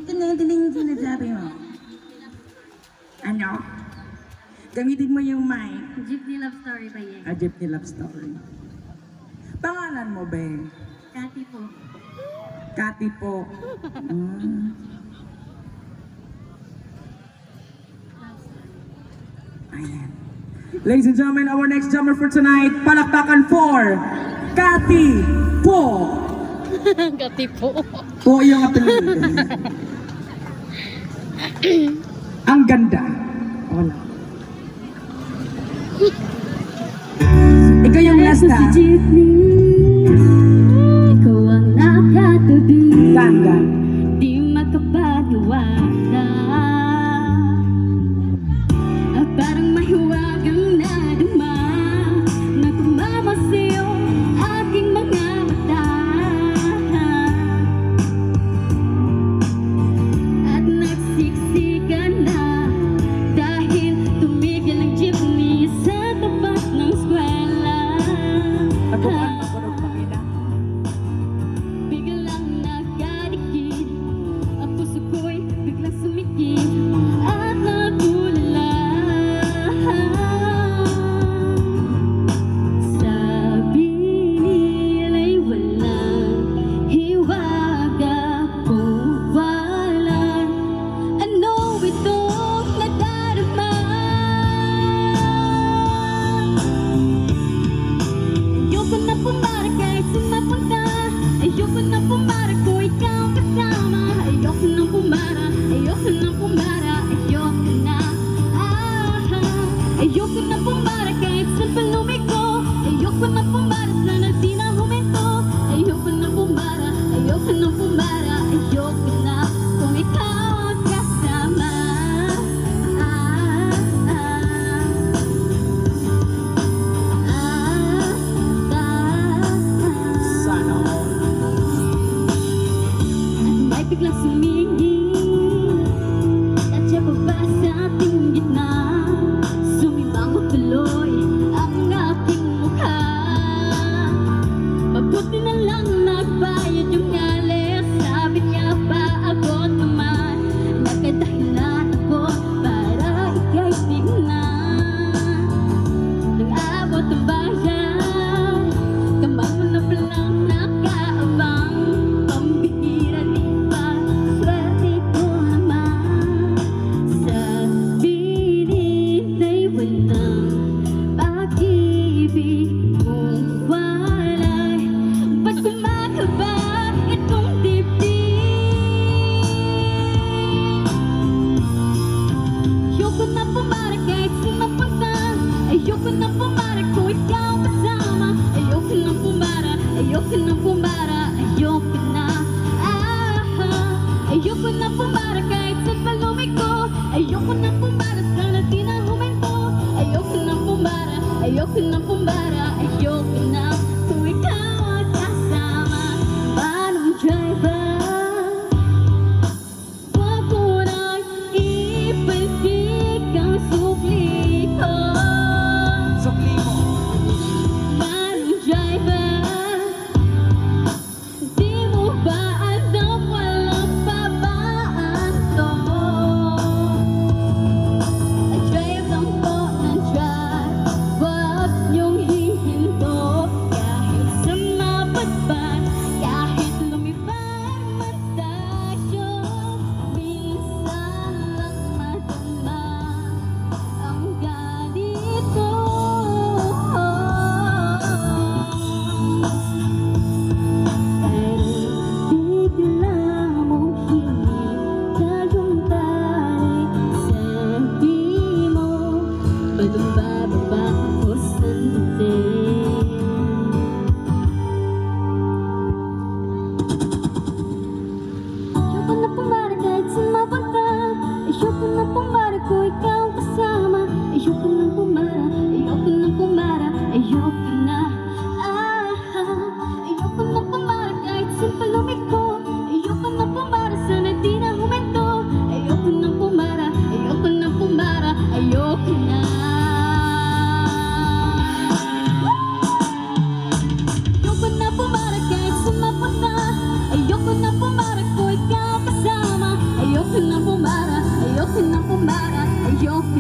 Ganun din yung sinasabi mo. Ano? Gamitin mo yung mic. Jeepney Love Story ba yan? A Jeepney Love Story. Pangalan mo ba? Kati po. Kati po. Mm. Ayan. Ladies and gentlemen, our next drummer for tonight, palakpakan for Kati po. Gati po. Po yung apelido. Ang ganda. Wala. Ikaw yung last na. Si Jeepney, ikaw ang nakatabi. Ganda. Di makapaniwala. Parang mahiwagang nadama na tumama sa'yo aking mga mata. At nagsiksikan na dahil tumigil ang jeepney sa tapat ng eskwela. Pagbukan ako ng pamina. Biglang nagkadikit, ang puso ko'y biglang sumikip at natulala. Sabi nila'y walang hiwaga kung walang ano itong nadarama. Ayoko na pumara kahit sumapunta. Ayoko na pumara kung ikaw kasama. Ayoko na pumara, ayoko na pumara, ayoko na. Ayoko na pumara kahit saan pa lumiko. Ayoko na pumara, sana di na huminto. Ayoko na pumara, ayoko na pumara, ayoko na kung ikaw ang kasama. Sana all. At may biglang sumingin at siya pa ba sa ating gitna. Sumimango tuloy ang aking mukha. Mabuti na lang nagbayad yung alis. Sabi niya pa abot naman. Nagkadahilan ako para ika'y tignan. Nang abot ang bayan, kamay mo na palang nakaabang. Pambihira di ba, swerte ko naman. Sabi nila'y walang pag-ibig kung walay. Ba't kumakaba itong dibdib? Ayoko na pumara kahit sumapunta. Ayoko na pumara kung ikaw kasama. Ayoko na pumara, ayoko na pumara, ayoko na. Ayoko na pumara kahit saan pa lumiko. Ayoko na pumara, sana di na huminto. Ayoko na pumara, ayoko na pumara, ayoko na kung ikaw ang kasama. Manong driver, wag mo nang ipansik ang sukli ko. Sukli mo. Manong driver, di mo ba alam walang babaan to? Drive lang po ng drive, wag niyong hihinto. Kahit sumabot pa, kahit lumipad pumbara, ayoko